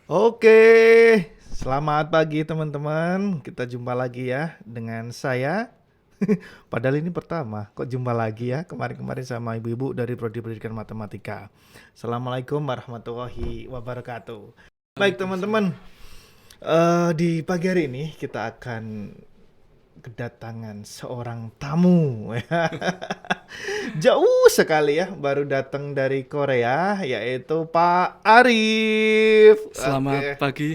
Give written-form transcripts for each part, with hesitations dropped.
Oke, selamat pagi teman-teman. Kita jumpa lagi ya dengan saya. Padahal ini pertama, kok jumpa lagi ya? Kemarin-kemarin sama ibu-ibu dari Prodi Pendidikan Matematika. Assalamualaikum warahmatullahi wabarakatuh. Baik Waalaikumsalam. teman-teman, di pagi hari ini kita akan kedatangan seorang tamu. Jauh sekali ya, baru datang dari Korea, yaitu Pak Arif. Selamat Oke. pagi.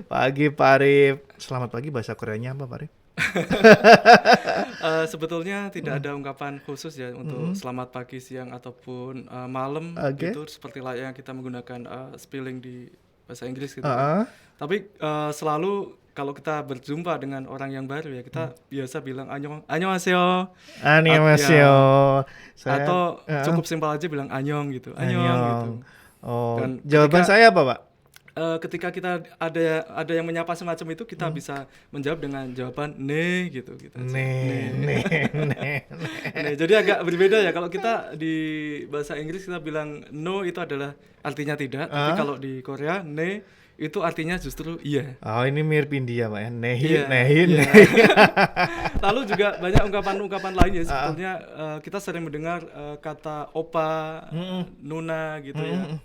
Pagi Pak Arif. Selamat pagi bahasa Koreanya apa Pak Arif? Sebetulnya tidak Mm, ada ungkapan khusus ya untuk mm, selamat pagi, siang ataupun malam Oke. gitu seperti layaknya kita menggunakan spelling di bahasa Inggris gitu ya. Heeh. Tapi selalu kalau kita berjumpa dengan orang yang baru ya kita biasa bilang annyeonghaseyo. Annyeonghaseyo. Ya Saya atau cukup simpel aja bilang annyeong gitu. Annyeong Annyeong. gitu. Oh, Dan jawaban saya apa, Pak? ketika kita ada yang menyapa semacam itu kita Hmm. bisa menjawab dengan jawaban ne gitu gitu aja. Nih, Ne. nih, nih, Ne. nih. Jadi agak berbeda ya kalau kita di bahasa Inggris kita bilang no itu adalah artinya tidak, tapi Ah? kalau di Korea ne itu artinya justru iya. Oh, ini mirip India, Pak ya. Nehi, Iya, nehi, iya. nehi. Lalu juga banyak ungkapan-ungkapan lain ya Ah, sebetulnya kita sering mendengar kata opa, mm, nuna gitu mm, ya. mm,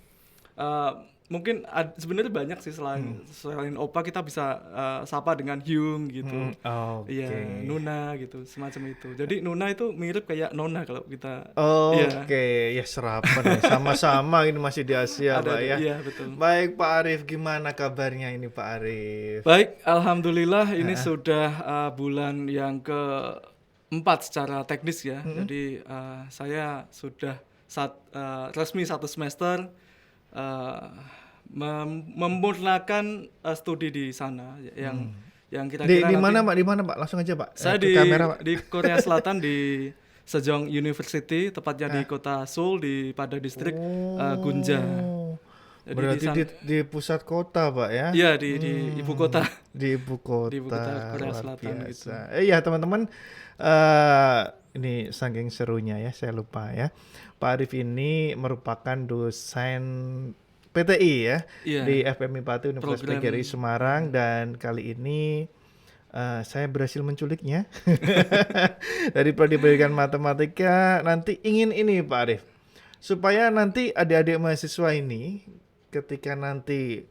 Eh, Mungkin sebenarnya banyak sih mm, selain opa kita bisa sapa dengan Hyung mm. gitu. Oke. Iya, Nuna gitu, semacam itu. Jadi Nuna itu mirip kayak Nona kalau kita iya, Oke, ya serapan ya. Sama-sama ini masih di Asia, Pak ada ya. iya betul. Baik, Pak Arif, gimana kabarnya ini, Pak Arif? Baik, alhamdulillah ini Heeh. sudah bulan yang keempat secara teknis ya. Mm-mm. Jadi saya sudah resmi satu semester uh, memurnakan studi di sana yang Mm. kira-kira Di nanti mana, Pak? Di mana, Pak? Langsung aja, Pak. saya Ke kamera, Pak. di Korea Selatan di Sejong University, tepatnya di Ah. kota Seoul pada distrik Gunja. Oh, Jadi di berarti sana, di pusat kota, Pak ya? iya di ibu kota, Hmm, di ibu di ibu kota, kota Korea luar Selatan gitu. biasa. Iya, teman-teman, eh ini saking serunya ya, saya lupa ya. Pak Arif ini merupakan dosen PTI ya di Iya, FMI Pati Universitas program. PGRI Semarang dan kali ini saya berhasil menculiknya dari Prodi Pendidikan Matematika. Nanti ingin ini Pak Arif, supaya nanti adik-adik mahasiswa ini ketika nanti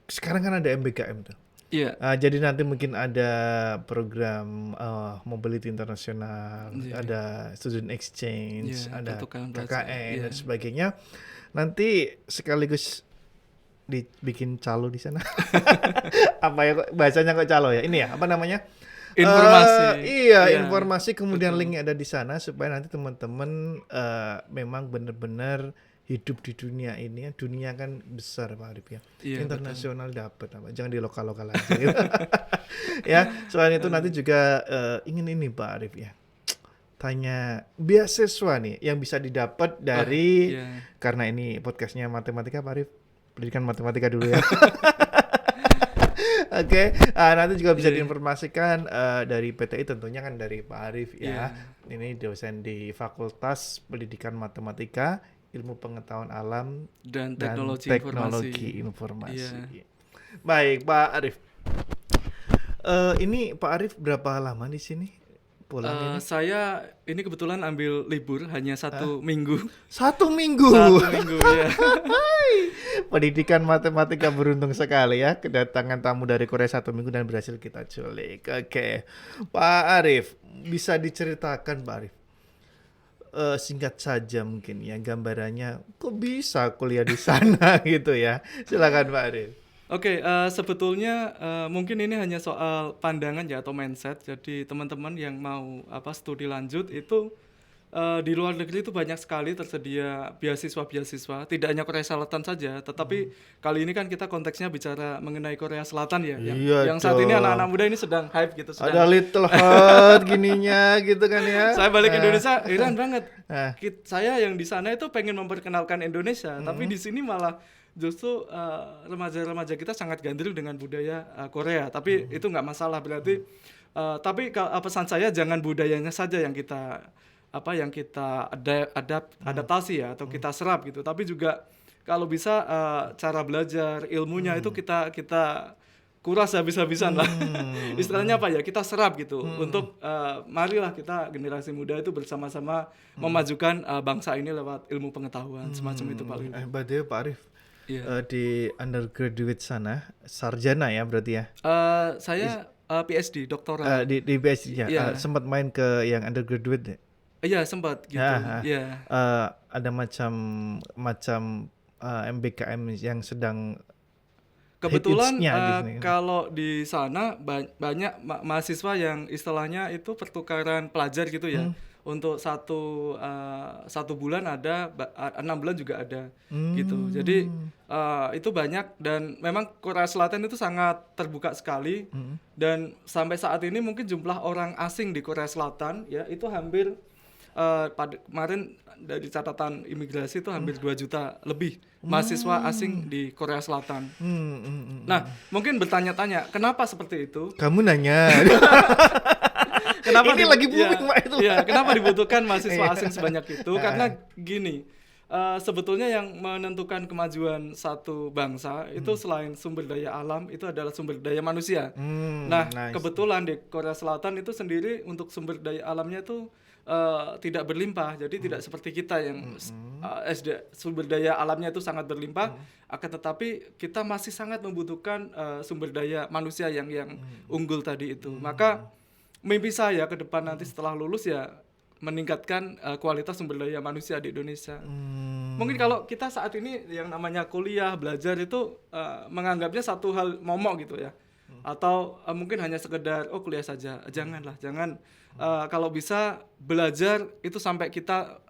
sekarang kan ada MBKM tuh. Iya, Jadi nanti mungkin ada program mobility internasional, iya, ada student iya, exchange, ada pertukaran pelajar. KKN Iya. dan sebagainya. Nanti sekaligus dibikin calo di sana. Apa ya kok bahasanya kok calo ya? Ini ya, apa namanya? Informasi. Iya, Iya, informasi kemudian betul. linknya ada di sana supaya nanti teman-teman memang benar-benar hidup di dunia ini ya. Dunia kan besar Pak Arif ya. Iya, betul. Internasional dapat apa? Jangan di lokal-lokal aja gitu. Ya, selain itu nanti Eh, juga ingin ini Pak Arif ya. Tanya beasiswa nih yang bisa didapat Wah, dari iya. karena ini podcastnya matematika Pak Arif. Pendidikan matematika dulu ya. Oke, nanti juga bisa Iya, iya. diinformasikan dari PTI tentunya kan dari Pak Arif ya. Iya. Ini dosen di Fakultas Pendidikan Matematika, Ilmu Pengetahuan Alam Dan dan teknologi informasi. Teknologi Informasi. Iya. Baik, Pak Arif. Ini Pak Arif berapa lama di sini? Pulang ini? Saya ini kebetulan ambil libur hanya Hah? 1 minggu. 1 minggu. 1 minggu ya. Pendidikan matematika beruntung sekali ya kedatangan tamu dari Korea 1 minggu dan berhasil kita culik. Oke, Pak Arif bisa diceritakan Pak Arif singkat saja mungkin ya gambarannya kok bisa kuliah di sana gitu ya. Silakan Pak Arif. Oke, sebetulnya mungkin ini hanya soal pandangan ya atau mindset. Jadi teman-teman yang mau studi lanjut itu di luar negeri itu banyak sekali tersedia beasiswa-beasiswa. Tidak hanya Korea Selatan saja, tetapi kali ini kan kita konteksnya bicara mengenai Korea Selatan ya, Iya yang saat ini dong. anak-anak muda ini sedang hype gitu, Ada sedang. Little Heart gininya gitu kan ya. Saya balik ke Indonesia, heran banget. Eh, Saya yang di sana itu pengen memperkenalkan Indonesia, tapi mm, di sini malah justru remaja-remaja kita sangat gandrung dengan budaya Korea. Tapi itu nggak masalah berarti. Tapi pesan saya jangan budayanya saja yang kita adaptasi ya atau kita serap gitu. Tapi juga kalau bisa cara belajar ilmunya itu kita kuras habis-habisan lah. Istilahnya apa ya? Kita serap gitu untuk marilah kita generasi muda itu bersama-sama memajukan bangsa ini lewat ilmu pengetahuan semacam itu Pak Lili. Berarti Pak Arif Iya. di undergraduate sana sarjana ya berarti ya? Saya PhD, doktoral. Di PhD ya. Iya. Sempat main ke yang undergraduate ya? Iya, sempat gitu. Iya. Ada macam MBKM yang sedang Kebetulan hits-nya di sini. kalau di sana banyak mahasiswa yang istilahnya itu pertukaran pelajar gitu ya. Untuk satu bulan ada, 6 bulan juga ada gitu. Jadi itu banyak dan memang Korea Selatan itu sangat terbuka sekali dan sampai saat ini mungkin jumlah orang asing di Korea Selatan ya itu hampir pada kemarin dari catatan imigrasi itu hampir 2 juta lebih mahasiswa asing di Korea Selatan. Nah, mungkin bertanya-tanya, kenapa seperti itu? Kamu nanya. Kenapa ini lagi booming Pak itu. Iya, kenapa dibutuhkan mahasiswa asing sebanyak itu? Karena gini, sebetulnya yang menentukan kemajuan satu bangsa itu selain sumber daya alam itu adalah sumber daya manusia. Nah, nice. kebetulan di Korea Selatan itu sendiri untuk sumber daya alamnya itu tidak berlimpah, jadi tidak seperti kita yang sumber daya alamnya itu sangat berlimpah, akan tetapi kita masih sangat membutuhkan sumber daya manusia yang unggul tadi itu. Maka mimpi saya ke depan nanti setelah lulus ya meningkatkan kualitas sumber daya manusia di Indonesia. Mungkin kalau kita saat ini yang namanya kuliah, belajar itu menganggapnya satu hal momok gitu ya. Atau mungkin hanya sekedar kuliah saja. Janganlah, jangan kalau bisa belajar itu sampai kita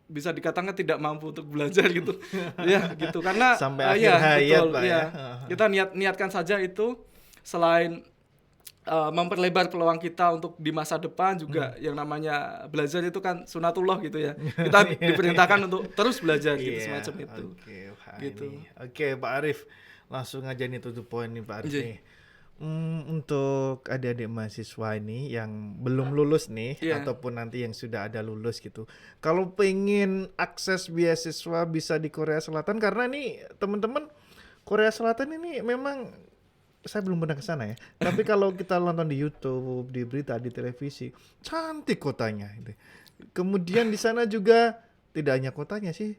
bisa dikatakan tidak mampu untuk belajar gitu. Ya, gitu. Karena sampai akhir hayat betul, Pak ya. ya. Kita niatkan saja itu selain memperlebar peluang kita untuk di masa depan juga yang namanya belajar itu kan sunatullah gitu ya. Kita diperintahkan untuk terus belajar gitu semacam itu. Gitu. Oke, Pak Arif. Langsung aja nih tutup poin nih Pak Arif nih. Untuk adik-adik mahasiswa ini yang belum lulus nih ataupun nanti yang sudah ada lulus gitu. Kalau pengen akses beasiswa bisa di Korea Selatan karena nih teman-teman Korea Selatan ini memang saya belum pernah ke sana ya. Tapi kalau kita nonton di YouTube, di berita, di televisi, cantik kotanya gitu. Kemudian di sana juga tidak hanya kotanya sih.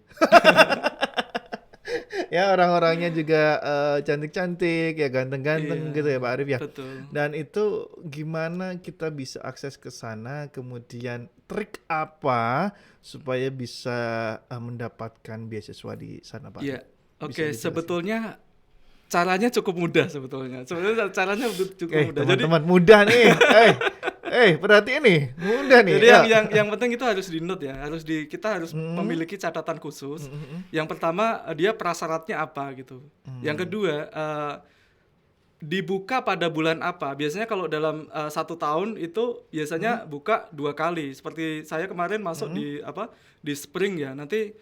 Ya orang-orangnya juga cantik-cantik ya ganteng-ganteng gitu ya Pak Arif ya. Betul. Dan itu gimana kita bisa akses ke sana, kemudian trik apa supaya bisa mendapatkan beasiswa di sana Pak? Iya. Oke, sebetulnya caranya cukup mudah sebetulnya. Sebenarnya caranya cukup mudah. Teman-teman mudah nih. Perhatiin nih, mudah nih. Jadi yang penting itu harus di-note ya, kita harus memiliki catatan khusus. Yang pertama dia prasyaratnya apa gitu. Yang kedua dibuka pada bulan apa. Biasanya kalau dalam 1 tahun itu biasanya buka 2 kali. Seperti saya kemarin masuk di spring ya. Nanti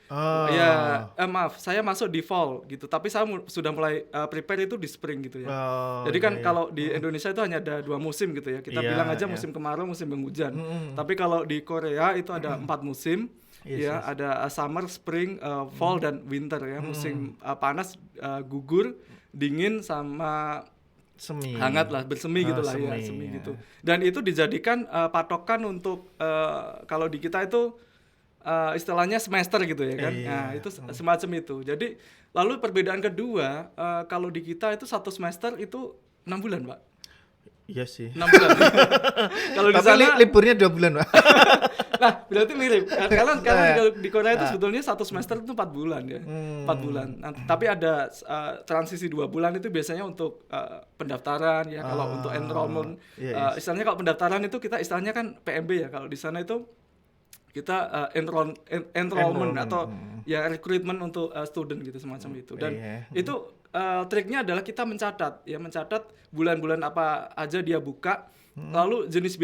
saya masuk di fall gitu. Tapi saya sudah mulai prepare itu di spring gitu ya. Jadi kan kalau di Indonesia itu hanya ada 2 musim gitu ya. Kita bilang aja musim kemarau, musim penghujan. Tapi kalau di Korea itu ada 4 musim. Ada summer, spring, fall dan winter ya. Musim panas, gugur, dingin sama semi. Hangat lah, bersemi gitu lah ya, semi gitu. Dan itu dijadikan patokan untuk kalau di kita itu istilahnya semester gitu ya kan. Nah, itu semacam itu. Jadi lalu perbedaan kedua kalau di kita itu 1 semester itu 6 bulan, Pak. Iya sih. 6 bulan. Kalau di sana liburnya 2 bulan, Pak. Nah, berarti mirip. Kalau di Korea itu sebetulnya 1 semester itu 4 bulan ya. 4 bulan. Nah, tapi ada transisi 2 bulan itu biasanya untuk pendaftaran ya. Kalau untuk enrollment istilahnya kalau pendaftaran itu kita istilahnya kan PMB ya. Kalau di sana itu kita enrollment atau ya recruitment untuk student gitu semacam itu. Dan itu triknya adalah kita mencatat bulan-bulan apa aja dia buka, lalu jenis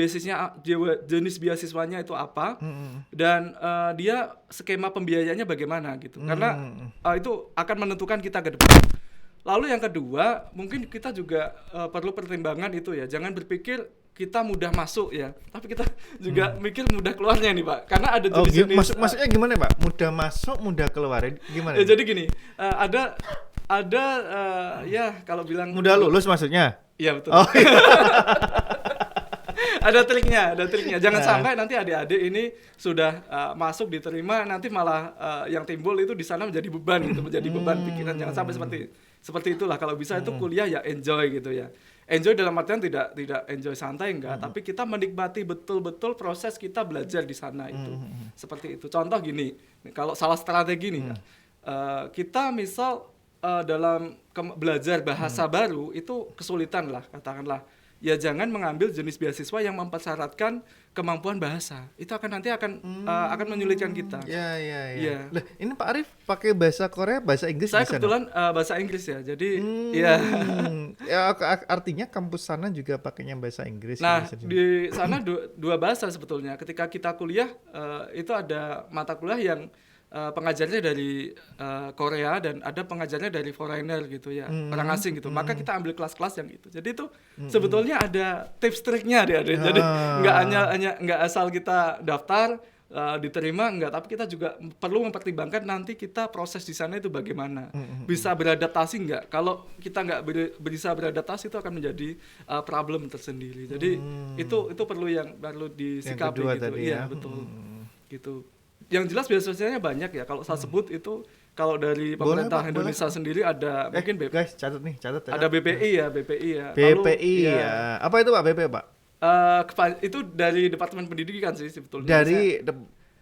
beasiswanya itu apa, dan dia skema pembiayaannya bagaimana gitu. Karena itu akan menentukan kita ke depan. Lalu yang kedua, mungkin kita juga perlu pertimbangan itu ya. Jangan berpikir kita mudah masuk ya, tapi kita juga mikir mudah keluarnya nih Pak, karena ada Oh, jenis-jenis. maksudnya gimana Pak? Mudah masuk, mudah keluar. Gimana? Ya, jadi gini, ada ya kalau bilang Mudah lulus maksudnya? Iya betul. Oh, iya. Ada triknya. Jangan sampai nanti adik-adik ini sudah masuk diterima, nanti malah yang timbul itu di sana menjadi beban gitu, menjadi beban pikiran. Jangan sampai seperti itulah. Kalau bisa itu kuliah ya enjoy gitu ya. Enjoy dalam artian tidak enjoy santai enggak, tapi kita menikmati betul-betul proses kita belajar di sana itu. Seperti itu. Contoh gini, kalau salah strategi nih, kita misal dalam belajar bahasa baru itu kesulitan lah katakanlah. Ya jangan mengambil jenis beasiswa yang mempersyaratkan kemampuan bahasa. Itu nanti akan menyulitkan kita. Iya. Lah, ini Pak Arif pakai bahasa Korea, bahasa Inggris Saya bisa kebetulan bahasa Inggris ya. Jadi ya artinya kampus sana juga pakainya bahasa Inggris. Nah, gitu. di sana dua bahasa sebetulnya. Ketika kita kuliah itu ada mata kuliah yang pengajarnya dari Korea dan ada pengajarnya dari foreigner gitu ya, orang asing gitu. Maka kita ambil kelas-kelas yang itu. Jadi itu sebetulnya ada tips triknya dia. Jadi nggak asal kita daftar diterima enggak, tapi kita juga perlu mempertimbangkan nanti kita proses di sana itu bagaimana. Bisa beradaptasi enggak? Kalau kita nggak bisa beradaptasi itu akan menjadi problem tersendiri. Jadi itu perlu disikapi yang kedua gitu. Tadi Iya, ya. betul. Gitu. Yang jelas biasanya banyak ya. Kalau saya sebut itu kalau dari pemerintah Boleh, Indonesia sendiri ada mungkin guys, catat. ada BPI ya. BPI ya. Apa itu Pak BPI, Pak? Itu dari Departemen Pendidikan sih sebetulnya. Dari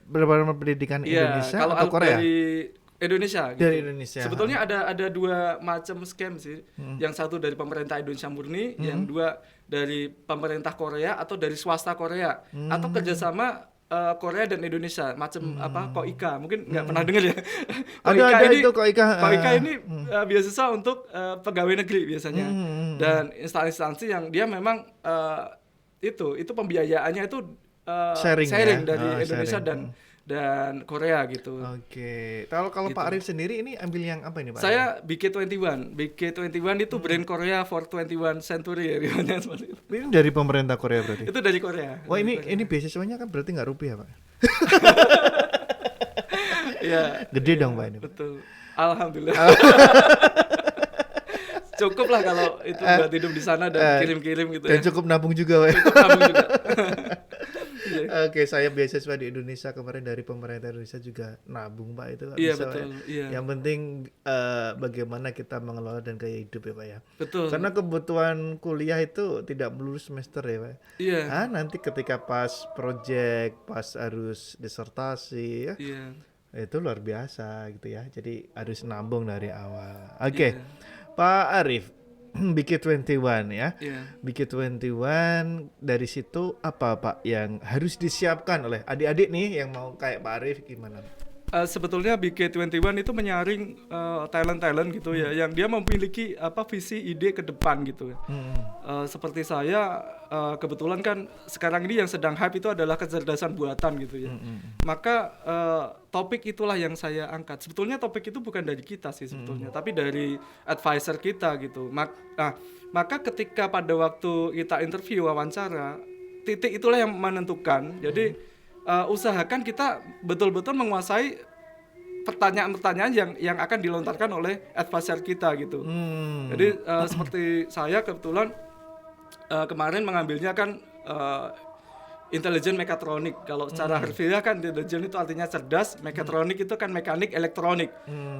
Departemen Pendidikan Indonesia kalau atau Korea? Dari Indonesia gitu. Dari Indonesia. Sebetulnya ada dua macam scam sih. Yang satu dari pemerintah Indonesia murni, yang dua dari pemerintah Korea atau dari swasta Korea atau kerjasama Korea dan Indonesia macam KOIKA, mungkin nggak pernah dengar ya. Ada itu KOIKA. KOIKA ini beasiswa untuk pegawai negeri biasanya dan instansi yang dia memang itu pembiayaannya itu sharing ya? dari Indonesia sharing. dan Korea gitu. Oke. Kalau Gitu. Pak Arif sendiri ini ambil yang apa ini Pak? Saya BK21 itu brand Korea for 21 century ya, seperti itu. Ini dari pemerintah Korea berarti. Itu dari Korea. Wah, dari ini beasiswanya kan berarti nggak rupiah Pak? Iya. Gede dong Pak ini. Betul. Alhamdulillah. Cukup lah kalau itu buat hidup di sana dan kirim-kirim gitu Dan ya. cukup nabung juga Pak. Cukup nabung juga. Iya. Oke, saya beasiswa di Indonesia kemarin dari pemerintah Indonesia juga nabung Pak, itu nggak Iya, bisa, betul. Pak, ya. Iya. Yang penting bagaimana kita mengelola dan gaya hidup ya Pak ya. Betul. Karena kebutuhan kuliah itu tidak melulu semester ya Pak. Iya. Nanti ketika pas project, pas harus disertasi ya, Iya. itu luar biasa gitu ya. Jadi harus nabung dari awal. Oke, Iya. Pak Arif, BK21 ya. Iya. BK21 dari situ apa Pak yang harus disiapkan oleh adik-adik nih yang mau kayak Pak Arif gimana? Sebetulnya BK21 itu menyaring talent-talent gitu ya, yang dia memiliki visi ide ke depan gitu. Seperti saya kebetulan kan sekarang ini yang sedang hype itu adalah kecerdasan buatan gitu ya. Maka topik itulah yang saya angkat. Sebetulnya topik itu bukan dari kita sih sebetulnya, tapi dari advisor kita gitu. Maka ketika pada waktu kita interview wawancara, titik itulah yang menentukan. Jadi usahakan kita betul-betul menguasai pertanyaan-pertanyaan yang akan dilontarkan oleh advisor kita gitu. Jadi seperti saya kebetulan kemarin mengambilnya kan intelligent mekatronik. Kalau secara harfiah kan intelligent itu artinya cerdas, mekatronik itu kan mekanik elektronik.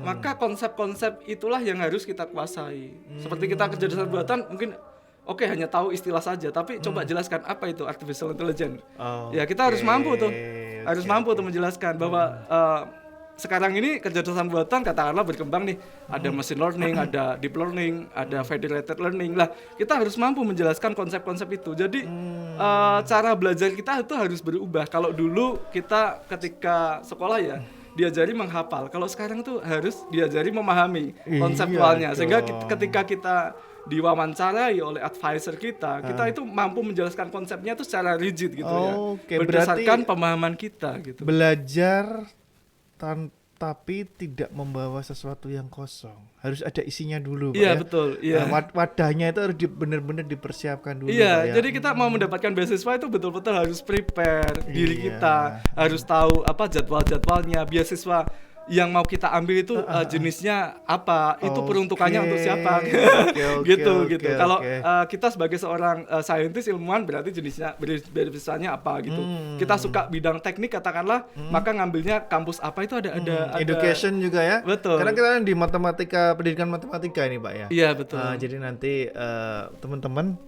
Maka konsep-konsep itulah yang harus kita kuasai. Seperti kita kecerdasan buatan mungkin hanya tahu istilah saja, tapi coba jelaskan apa itu artificial intelligence. Ya kita harus mampu tuh, mampu menjelaskan bahwa sekarang ini kecerdasan buatan katakanlah berkembang nih, ada machine learning, ada deep learning, ada federated learning lah. Kita harus mampu menjelaskan konsep-konsep itu. Jadi cara belajar kita itu harus berubah. Kalau dulu kita ketika sekolah ya diajari menghafal, kalau sekarang tuh harus diajari memahami konseptualnya, sehingga ketika kita diwawancarai oleh advisor kita itu mampu menjelaskan konsepnya itu secara rigid gitu ya. Berdasarkan pemahaman kita gitu. Belajar tapi tidak membawa sesuatu yang kosong. Harus ada isinya dulu, Pak Iya, ya. betul. Iya. Wadahnya itu harus benar-benar dipersiapkan dulu, Pak Iya, ya. jadi kita mau mendapatkan beasiswa itu betul-betul harus prepare diri Iya. kita, harus tahu apa jadwal-jadwalnya beasiswa yang mau kita ambil itu jenisnya apa, itu peruntukannya untuk siapa, gitu. Kalau kita sebagai seorang saintis ilmuwan berarti jenisnya beasiswanya apa gitu. Kita suka bidang teknik katakanlah, maka ngambilnya kampus apa itu ada Education juga ya. Betul. Karena kita di matematika, pendidikan matematika ini, Pak ya. Iya, betul. Jadi nanti teman-teman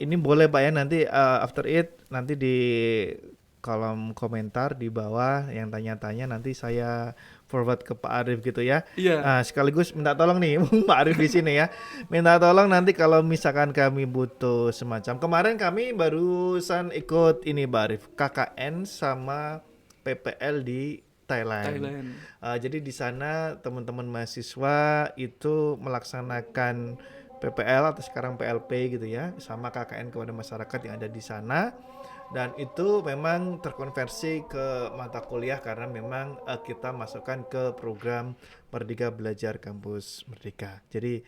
ini boleh, Pak ya, nanti after it nanti di kolom komentar di bawah yang tanya-tanya nanti saya forward ke Pak Arif gitu ya. Iya. Sekaligus minta tolong nih Pak Arif di sini ya. Minta tolong nanti kalau misalkan kami butuh semacam, kemarin kami barusan ikut ini Pak Arif, KKN sama PPL di Thailand. Jadi di sana teman-teman mahasiswa itu melaksanakan PPL atau sekarang PLP gitu ya, sama KKN kepada masyarakat yang ada di sana. Dan itu memang terkonversi ke mata kuliah karena memang kita masukkan ke program Merdeka Belajar Kampus Merdeka. Jadi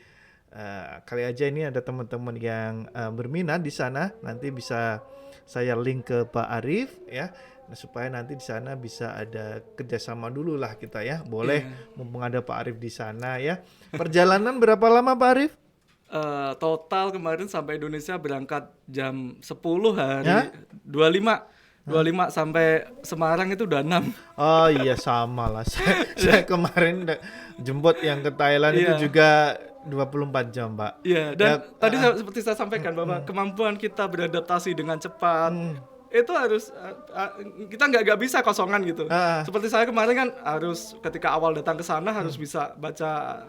kali aja ini ada teman-teman yang berminat di sana, nanti bisa saya link ke Pak Arif ya, supaya nanti di sana bisa ada kerjasama dulu lah kita ya. Boleh mumpung ada Pak Arif di sana ya. Perjalanan berapa lama Pak Arif? Total kemarin sampai Indonesia berangkat jam 10 hari 25 sampai Semarang itu udah 6. Oh iya sama lah. Saya kemarin jemput yang ke Thailand itu juga 24 jam, Pak. Iya, dan tadi seperti saya sampaikan bahwa kemampuan kita beradaptasi dengan cepat itu harus kita nggak bisa kosongan gitu. Seperti saya kemarin kan harus ketika awal datang ke sana harus bisa baca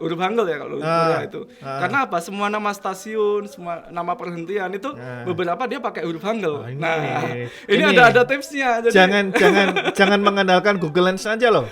huruf Hangul ya kalau Korea itu. Karena apa? Semua nama stasiun, semua nama perhentian itu beberapa dia pakai huruf Hangul. Ini ada tipsnya. Jadi jangan mengandalkan Google Lens aja loh.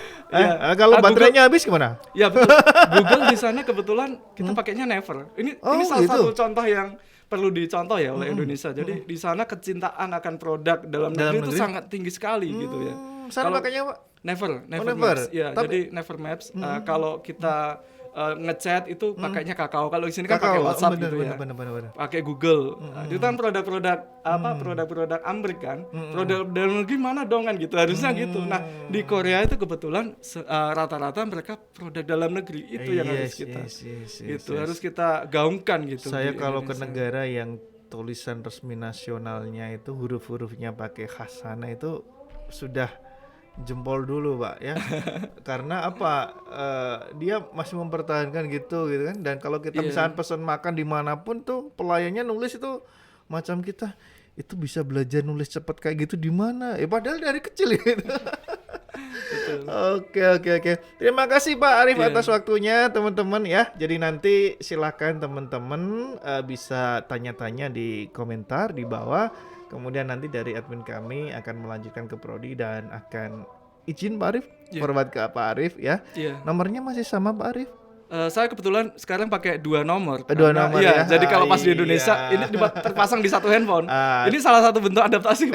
Kalau baterainya habis gimana? Ya betul. Google di sana kebetulan kita pakainya Never. Ini salah satu contoh yang perlu dicontoh ya oleh Indonesia. Jadi di sana kecintaan akan produk dalam negeri itu sangat tinggi sekali gitu ya. Sana pakainya apa? Never Maps. Ya, jadi Never Maps kalau kita ngechat itu pakainya Kakao. Kalau di sini kan pakai WhatsApp gitu ya. Bener. Pakai Google. Itu kan produk-produk produk-produk Amrik kan. Produk dalam negeri mana dong kan gitu. Harusnya gitu. Nah, di Korea itu kebetulan rata-rata mereka produk dalam negeri itu yang harus kita harus kita gaungkan gitu. Saya kalau ke negara yang tulisan resmi nasionalnya itu huruf-hurufnya pakai khasana itu sudah jempol dulu Pak ya. Karena apa, dia masih mempertahankan gitu kan. Dan kalau kita misalnya pesan makan dimanapun tuh pelayannya nulis itu macam kita itu bisa belajar nulis cepat kayak gitu di mana? Padahal dari kecil gitu. Oke. Terima kasih Pak Arif atas waktunya teman-teman ya. Jadi nanti silakan teman-teman bisa tanya-tanya di komentar di bawah. Kemudian nanti dari admin kami akan melanjutkan ke Prodi dan akan izin Pak Arif forward ke Pak Arif ya. Nomornya masih sama Pak Arif? Saya kebetulan sekarang pakai 2 nomor. Dua nomor ya. Jadi kalau pas di Indonesia ini terpasang di satu handphone. Ini salah satu bentuk adaptasi.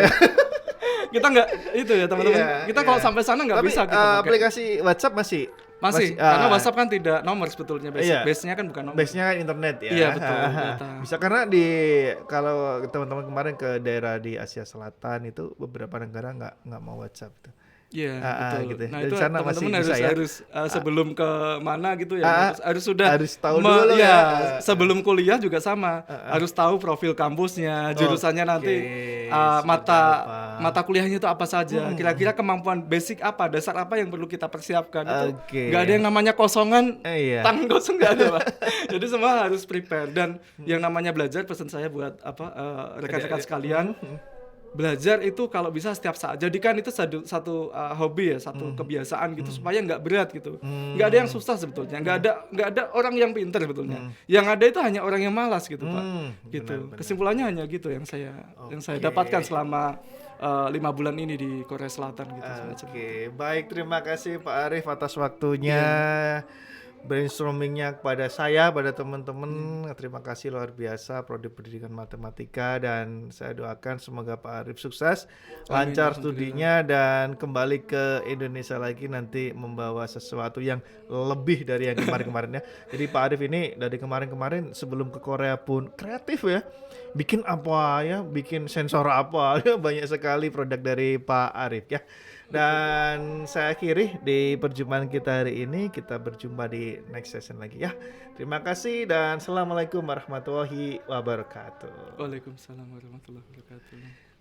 Kita nggak itu ya teman-teman. Kita kalau sampai sana nggak bisa kita pakai. Aplikasi WhatsApp masih karena WhatsApp kan tidak nomor sebetulnya base-nya kan bukan nomor. Base-nya kan internet ya. Iya betul. Bisa karena kalau teman-teman kemarin ke daerah di Asia Selatan itu beberapa negara nggak mau WhatsApp tuh. Iya betul. Gitu ya. Nah dari itu sana teman-teman masih harus sebelum ke mana gitu ya harus tahu dulu ya. Sebelum kuliah juga sama harus tahu profil kampusnya, jurusannya nanti mata kuliahnya itu apa saja, kira-kira kemampuan basic apa, dasar apa yang perlu kita persiapkan itu nggak ada yang namanya kosongan, tangan kosong nggak ada Pak. Jadi semua harus prepare dan yang namanya belajar pesan saya buat rekan-rekan sekalian. Belajar itu kalau bisa setiap saat. Jadikan itu satu hobi ya, satu kebiasaan gitu supaya nggak berat gitu. Nggak ada yang susah sebetulnya. Nggak ada orang yang pintar sebetulnya. Yang ada itu hanya orang yang malas gitu Pak. Gitu. Benar. Kesimpulannya hanya gitu yang saya dapatkan selama 5 bulan ini di Korea Selatan gitu. Baik, terima kasih Pak Arif atas waktunya. brainstormingnya kepada saya, pada teman-teman. Terima kasih luar biasa Prodi Pendidikan Matematika, dan saya doakan semoga Pak Arif sukses, Amin, lancar alhamdulillah. studinya, dan kembali ke Indonesia lagi nanti membawa sesuatu yang lebih dari yang kemarin-kemarin ya. Jadi Pak Arif ini dari kemarin-kemarin sebelum ke Korea pun kreatif ya. Bikin apa ya, bikin sensor apa ya, banyak sekali produk dari Pak Arif ya. Dan saya akhiri di perjumpaan kita hari ini. Kita berjumpa di next session lagi ya. Terima kasih dan assalamualaikum warahmatullahi wabarakatuh. Waalaikumsalam warahmatullahi wabarakatuh.